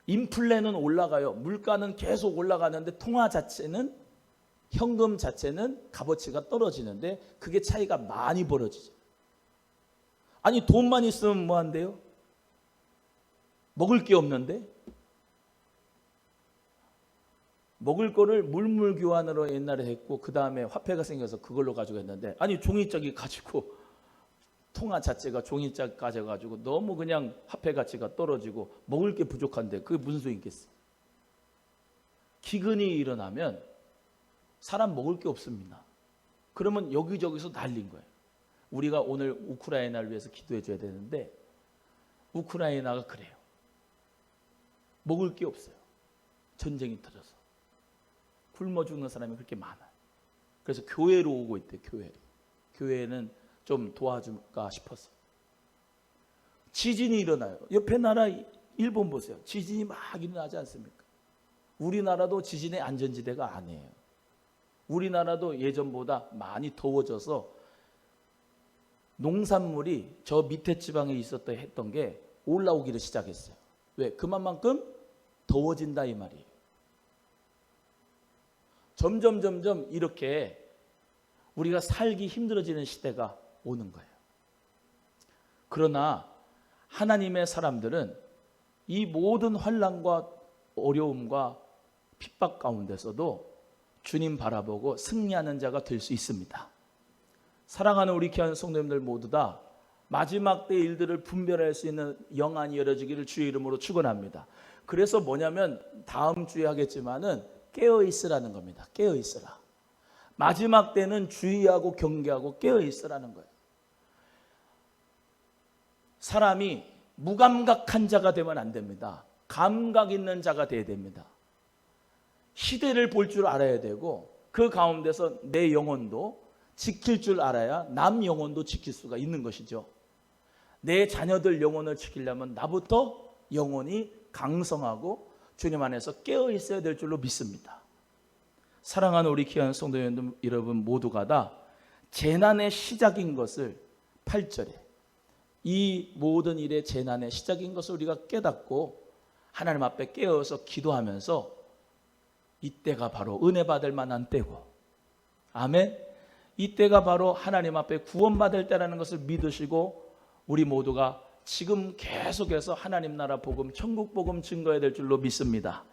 [SPEAKER 1] 인플레는 올라가요. 물가는 계속 올라가는데 통화 자체는 현금 자체는 값어치가 떨어지는데 그게 차이가 많이 벌어지죠. 아니 돈만 있으면 뭐 한대요? 먹을 게 없는데 먹을 거를 물물교환으로 옛날에 했고 그 다음에 화폐가 생겨서 그걸로 가지고 했는데 아니 종이짝이 가지고 통화 자체가 종이짝 가져가지고 너무 그냥 화폐 가치가 떨어지고 먹을 게 부족한데 그게 무슨 소용이 있겠어요? 기근이 일어나면 사람 먹을 게 없습니다. 그러면 여기저기서 난린 거예요. 우리가 오늘 우크라이나를 위해서 기도해 줘야 되는데 우크라이나가 그래요. 먹을 게 없어요. 전쟁이 터져서. 굶어 죽는 사람이 그렇게 많아요. 그래서 교회로 오고 있대요. 교회로. 교회는 좀 도와줄까 싶어서. 지진이 일어나요. 옆에 나라 일본 보세요. 지진이 막 일어나지 않습니까? 우리나라도 지진의 안전지대가 아니에요. 우리나라도 예전보다 많이 더워져서 농산물이 저 밑에 지방에 했던 게 올라오기를 시작했어요. 왜? 그만큼 더워진다 이 말이에요. 점점 이렇게 우리가 살기 힘들어지는 시대가 오는 거예요. 그러나 하나님의 사람들은 이 모든 환난과 어려움과 핍박 가운데서도 주님 바라보고 승리하는 자가 될 수 있습니다. 사랑하는 우리 귀한 성도님들 모두 다 마지막 때 일들을 분별할 수 있는 영안이 열어지기를 주의 이름으로 축원합니다. 그래서 뭐냐면 다음 주에 하겠지만은 깨어 있으라는 겁니다. 깨어 있으라. 마지막 때는 주의하고 경계하고 깨어 있으라는 거예요. 사람이 무감각한 자가 되면 안 됩니다. 감각 있는 자가 되어야 됩니다. 시대를 볼 줄 알아야 되고 그 가운데서 내 영혼도 지킬 줄 알아야 남 영혼도 지킬 수가 있는 것이죠. 내 자녀들 영혼을 지키려면 나부터 영혼이 강성하고 주님 안에서 깨어 있어야 될 줄로 믿습니다. 사랑하는 우리 귀한 성도 여러분 모두가 다 재난의 시작인 것을 8절에 이 모든 일의 재난의 시작인 것을 우리가 깨닫고 하나님 앞에 깨어서 기도하면서 이때가 바로 은혜 받을 만한 때고 아멘. 이때가 바로 하나님 앞에 구원받을 때라는 것을 믿으시고 우리 모두가 지금 계속해서 하나님 나라 복음, 천국 복음 증거해야 될 줄로 믿습니다.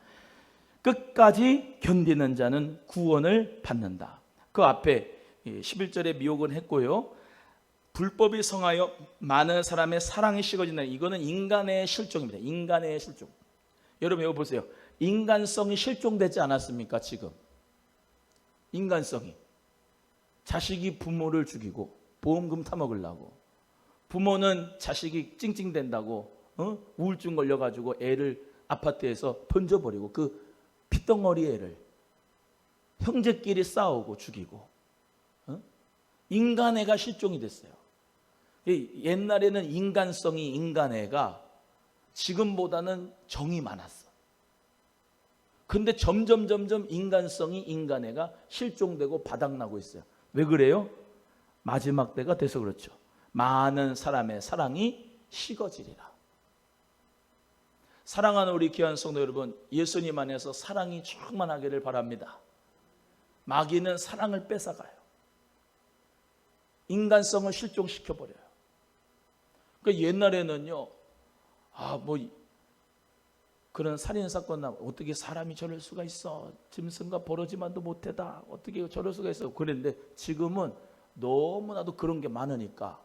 [SPEAKER 1] 끝까지 견디는 자는 구원을 받는다. 그 앞에 11절에 미혹은 했고요. 불법이 성하여 많은 사람의 사랑이 식어진다. 이거는 인간의 실종입니다. 인간의 실종. 여러분 이거 보세요. 인간성이 실종되지 않았습니까? 지금 인간성이 자식이 부모를 죽이고 보험금 타먹으려고 부모는 자식이 찡찡댄다고 우울증 걸려가지고 애를 아파트에서 던져버리고 그 핏덩어리 애를 형제끼리 싸우고 죽이고 인간애가 실종이 됐어요. 옛날에는 인간성이 인간애가 지금보다는 정이 많았어. 근데 점점 인간성이 인간애가 실종되고 바닥나고 있어요. 왜 그래요? 마지막 때가 돼서 그렇죠. 많은 사람의 사랑이 식어지리라. 사랑하는 우리 귀한 성도 여러분, 예수님 안에서 사랑이 충만하기를 바랍니다. 마귀는 사랑을 뺏어가요. 인간성을 실종시켜버려요. 그러니까 옛날에는요, 그런 살인사건 나면 어떻게 사람이 저럴 수가 있어. 짐승과 버러지만도 못해다. 어떻게 저럴 수가 있어. 그랬는데 지금은 너무나도 그런 게 많으니까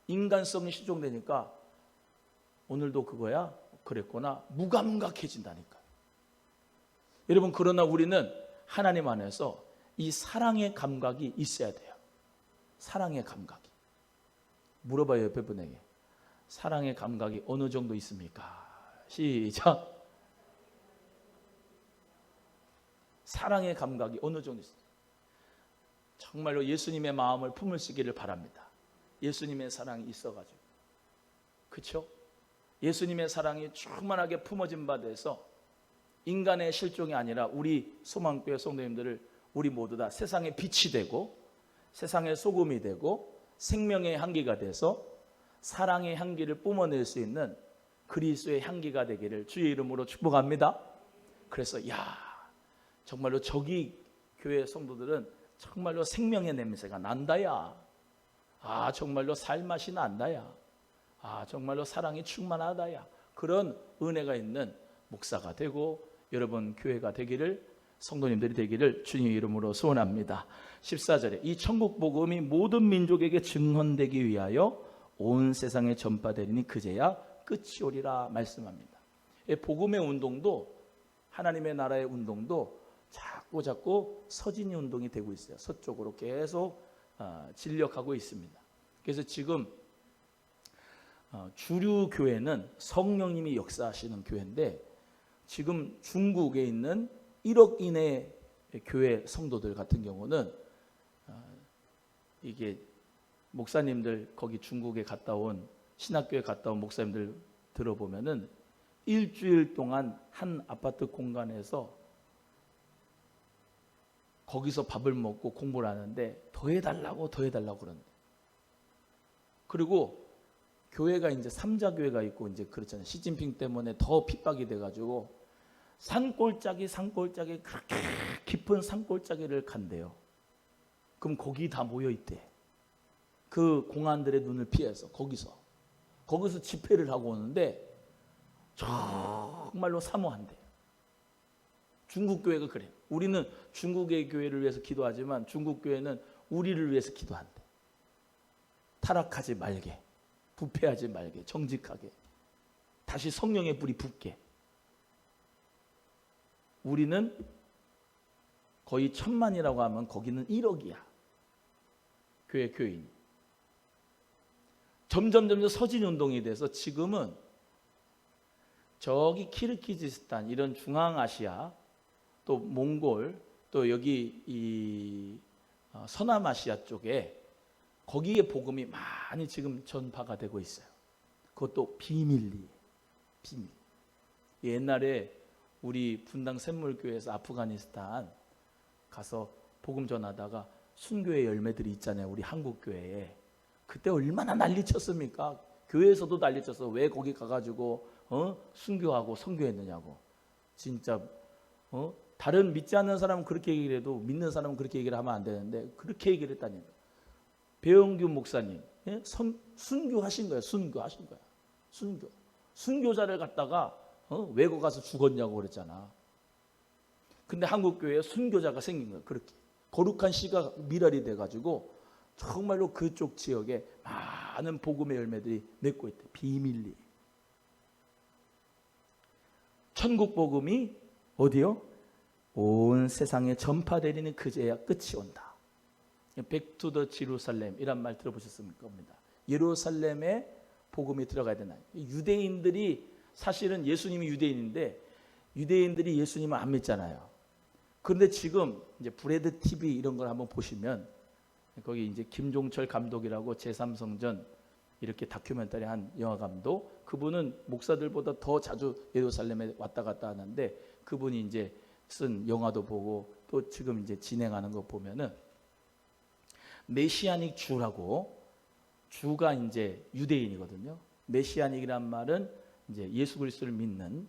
[SPEAKER 1] 인간성이 실종되니까 오늘도 그거야? 그랬구나. 무감각해진다니까. 여러분, 그러나 우리는 하나님 안에서 이 사랑의 감각이 있어야 돼요. 사랑의 감각이. 물어봐요, 옆에 분에게. 사랑의 감각이 어느 정도 있습니까? 시작. 사랑의 감각이 어느 정도 있습니까? 정말로 예수님의 마음을 품으시기를 바랍니다. 예수님의 사랑이 있어가지고. 그렇죠? 예수님의 사랑이 충만하게 품어진 바 돼서 인간의 실종이 아니라 우리 소망교회 성도님들을 우리 모두 다 세상의 빛이 되고 세상의 소금이 되고 생명의 향기가 돼서 사랑의 향기를 뿜어낼 수 있는 그리스도의 향기가 되기를 주의 이름으로 축복합니다. 그래서 정말로 저기 교회 성도들은 정말로 생명의 냄새가 난다야. 정말로 살맛이 난다야. 정말로 사랑이 충만하다야. 그런 은혜가 있는 목사가 되고 여러분 교회가 되기를, 성도님들이 되기를 주님의 이름으로 소원합니다. 14절에 이 천국 복음이 모든 민족에게 증언되기 위하여 온 세상에 전파되리니 그제야 끝이 오리라 말씀합니다. 복음의 운동도, 하나님의 나라의 운동도 자꾸 서진이 운동이 되고 있어요. 서쪽으로 계속 진력하고 있습니다. 그래서 지금 주류 교회는 성령님이 역사하시는 교회인데, 지금 중국에 있는 1억 이내 교회 성도들 같은 경우는 이게 목사님들, 거기 중국에 갔다 온 신학교에 갔다 온 목사님들 들어보면은 일주일 동안 한 아파트 공간에서 거기서 밥을 먹고 공부를 하는데 더 해달라고 그러는데, 그리고 교회가 이제 3자 교회가 있고 이제 그렇잖아요. 시진핑 때문에 더 핍박이 돼가지고 산골짜기 그렇게 깊은 산골짜기를 간대요. 그럼 거기 다 모여 있대. 그 공안들의 눈을 피해서 거기서 집회를 하고 오는데 정말로 사모한대. 중국 교회가 그래요. 우리는 중국의 교회를 위해서 기도하지만 중국 교회는 우리를 위해서 기도한대. 타락하지 말게, 부패하지 말게, 정직하게, 다시 성령의 불이 붙게. 우리는 거의 1000만이라고 하면 거기는 1억이야. 교인이. 점점 서진 운동이 돼서 지금은 저기 키르기즈스탄, 이런 중앙아시아, 또 몽골, 또 여기 이 서남아시아 쪽에 거기에 복음이 많이 지금 전파가 되고 있어요. 그것도 비밀리. 옛날에 우리 분당 샘물교회에서 아프가니스탄 가서 복음 전하다가 순교의 열매들이 있잖아요. 우리 한국교회에. 그때 얼마나 난리쳤습니까? 교회에서도 난리쳤어. 왜 거기 가가지고 순교하고 선교했느냐고. 진짜 다른 믿지 않는 사람은 그렇게 얘기를 해도 믿는 사람은 그렇게 얘기를 하면 안 되는데 그렇게 얘기를 했다니. 배영규 목사님 순교하신 거예요. 순교하신 거야. 순교자를 갖다가 외국 가서 죽었냐고 그랬잖아. 근데 한국교회에 순교자가 생긴 거예요. 그렇게 거룩한 씨가 미랄이 돼가지고 정말로 그쪽 지역에 많은 복음의 열매들이 맺고 있대. 비밀리. 천국 복음이 어디요? 온 세상에 전파되리는 그제야 끝이 온다. Back to the Jerusalem 이란 말 들어보셨습니까? 예루살렘에 복음이 들어가야 되나? 유대인들이 사실은 예수님이 유대인인데 유대인들이 예수님을 안 믿잖아요. 그런데 지금 이제 브레드 TV 이런 걸 한번 보시면 거기 이제 김종철 감독이라고 제3성전 이렇게 다큐멘터리 한 영화 감독, 그분은 목사들보다 더 자주 예루살렘에 왔다 갔다 하는데 그분이 이제 쓴 영화도 보고 또 지금 이제 진행하는 거 보면은 메시아닉 주라고, 주가 이제 유대인이거든요. 메시아닉이란 말은 이제 예수 그리스도를 믿는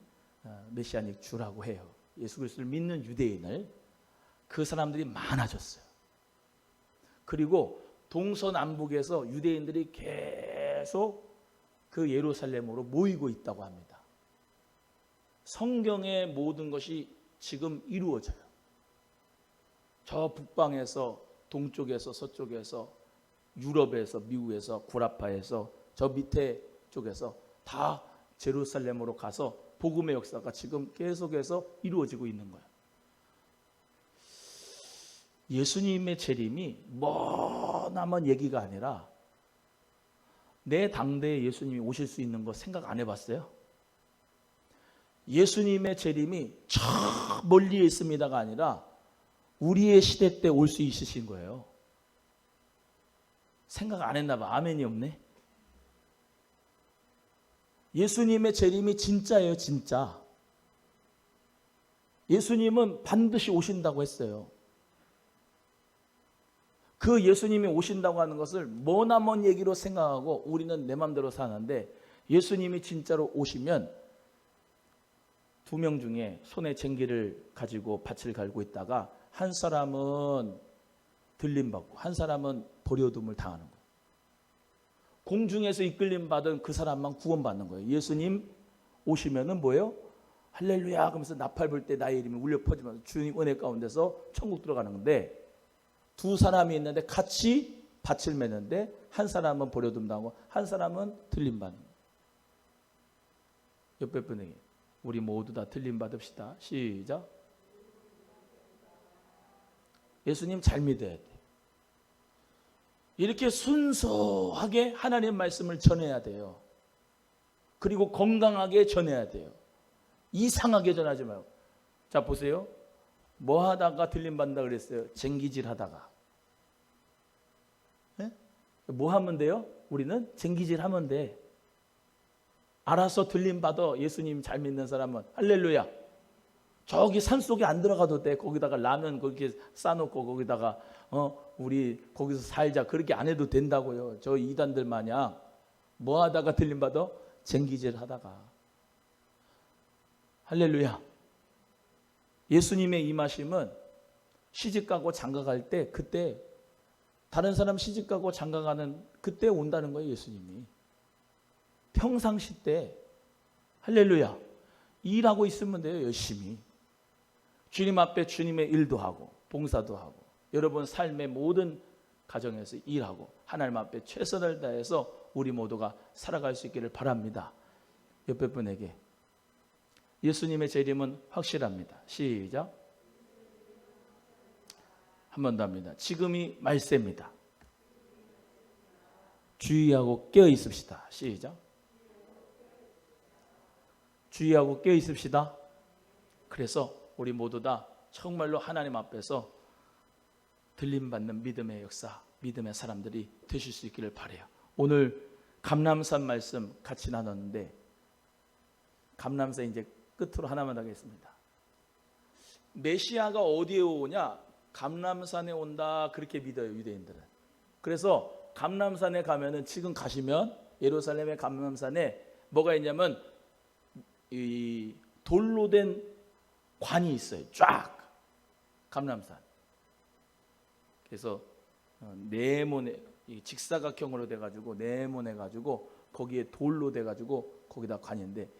[SPEAKER 1] 메시아닉 주라고 해요. 예수 그리스도를 믿는 유대인을, 그 사람들이 많아졌어요. 그리고 동서남북에서 유대인들이 계속 그 예루살렘으로 모이고 있다고 합니다. 성경의 모든 것이 지금 이루어져요. 저 북방에서, 동쪽에서, 서쪽에서 유럽에서, 미국에서, 구라파에서, 저 밑에 쪽에서 다 제루살렘으로 가서 복음의 역사가 지금 계속해서 이루어지고 있는 거예요. 예수님의 재림이 머나먼 얘기가 아니라 내 당대에 예수님이 오실 수 있는 거 생각 안 해봤어요? 예수님의 재림이 저 멀리에 있습니다가 아니라 우리의 시대 때 올 수 있으신 거예요. 생각 안 했나 봐. 아멘이 없네. 예수님의 재림이 진짜예요, 진짜. 예수님은 반드시 오신다고 했어요. 그 예수님이 오신다고 하는 것을 머나먼 얘기로 생각하고 우리는 내 마음대로 사는데, 예수님이 진짜로 오시면 2명 중에 손에 쟁기를 가지고 밭을 갈고 있다가 한 사람은 들림받고 한 사람은 버려둠을 당하는 거예요. 공중에서 이끌림 받은 그 사람만 구원받는 거예요. 예수님 오시면은 뭐예요? 할렐루야 하면서 나팔 불 때 나의 이름이 울려 퍼지면서 주님 은혜 가운데서 천국 들어가는 건데, 두 사람이 있는데 같이 밭을 매는데 한 사람은 버려둠 당하고 한 사람은 들림받는 거예요. 옆에 분에게 우리 모두 다 들림받읍시다. 시작. 예수님 잘 믿어야 돼. 이렇게 순수하게 하나님의 말씀을 전해야 돼요. 그리고 건강하게 전해야 돼요. 이상하게 전하지 말고. 자, 보세요. 뭐 하다가 들림받는다 그랬어요? 쟁기질 하다가. 네? 뭐 하면 돼요? 우리는 쟁기질 하면 돼. 알아서 들림받아. 예수님 잘 믿는 사람은. 할렐루야. 저기 산속에 안 들어가도 돼. 거기다가 라면 그렇게 싸놓고 거기다가 우리 거기서 살자. 그렇게 안 해도 된다고요. 저 이단들 마냥. 뭐 하다가 들림받아? 쟁기질 하다가. 할렐루야. 예수님의 임하심은 시집가고 장가갈 때, 그때 다른 사람 시집가고 장가가는 그때 온다는 거예요. 예수님이. 평상시 때. 할렐루야. 일하고 있으면 돼요. 열심히. 주님 앞에 주님의 일도 하고 봉사도 하고 여러분 삶의 모든 가정에서 일하고 하나님 앞에 최선을 다해서 우리 모두가 살아갈 수 있기를 바랍니다. 옆에 분에게 예수님의 재림은 확실합니다. 시작. 한 번 더 합니다. 지금이 말세입니다. 주의하고 깨어 있읍시다. 시작. 주의하고 깨어 있읍시다. 그래서 우리 모두 다 정말로 하나님 앞에서 들림받는 믿음의 역사, 믿음의 사람들이 되실 수 있기를 바라요. 오늘 감람산 말씀 같이 나눴는데, 감람산 이제 끝으로 하나만 하겠습니다. 메시아가 어디에 오냐? 감람산에 온다, 그렇게 믿어요, 유대인들은. 그래서 감람산에 가면은, 지금 가시면 예루살렘의 감람산에 뭐가 있냐면 이 돌로 된 관이 있어요. 쫙 감람산. 그래서 네모네 직사각형으로 돼가지고 네모내가지고 거기에 돌로 돼가지고 거기다 관인데,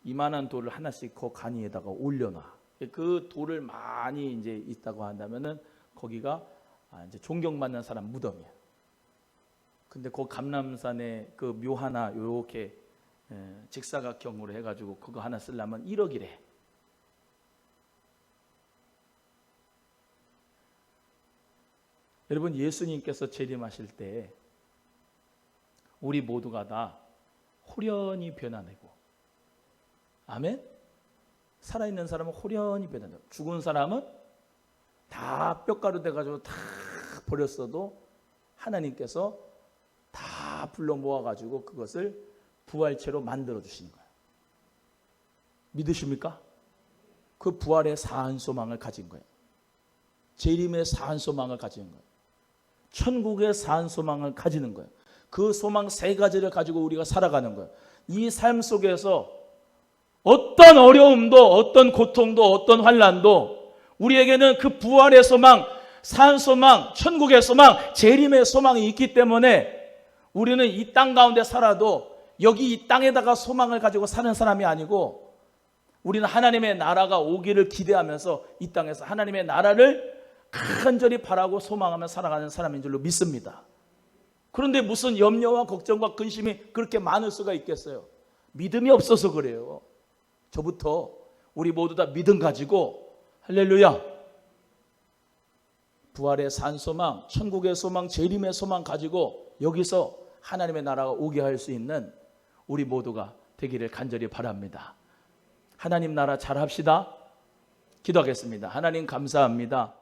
[SPEAKER 1] 이만한 돌을 하나씩 그 관 위에다가 올려놔. 그 돌을 많이 이제 있다고 한다면은 거기가 이제 존경받는 사람 무덤이야. 근데 그 감람산에 그 묘 하나 요렇게 직사각형으로 해가지고 그거 하나 쓰려면 1억이래. 여러분, 예수님께서 재림하실 때 우리 모두가 다 호련히 변화되고, 아멘? 살아있는 사람은 호련히 변화되고, 죽은 사람은 다 뼈가루 돼가지고 다 버렸어도 하나님께서 다 불러 모아가지고 그것을 부활체로 만들어 주시는 거예요. 믿으십니까? 그 부활의 사한 소망을 가진 거예요. 재림의 사한 소망을 가지는 거예요. 천국의 사한 소망을 가지는 거예요. 그 소망 3가지를 가지고 우리가 살아가는 거예요. 이 삶 속에서 어떤 어려움도, 어떤 고통도, 어떤 환난도 우리에게는 그 부활의 소망, 사한 소망, 천국의 소망, 재림의 소망이 있기 때문에 우리는 이 땅 가운데 살아도 여기 이 땅에다가 소망을 가지고 사는 사람이 아니고, 우리는 하나님의 나라가 오기를 기대하면서 이 땅에서 하나님의 나라를 간절히 바라고 소망하며 살아가는 사람인 줄로 믿습니다. 그런데 무슨 염려와 걱정과 근심이 그렇게 많을 수가 있겠어요? 믿음이 없어서 그래요. 저부터 우리 모두 다 믿음 가지고 할렐루야, 부활의 산 소망, 천국의 소망, 재림의 소망 가지고 여기서 하나님의 나라가 오게 할 수 있는 우리 모두가 되기를 간절히 바랍니다. 하나님 나라 잘합시다. 기도하겠습니다. 하나님 감사합니다.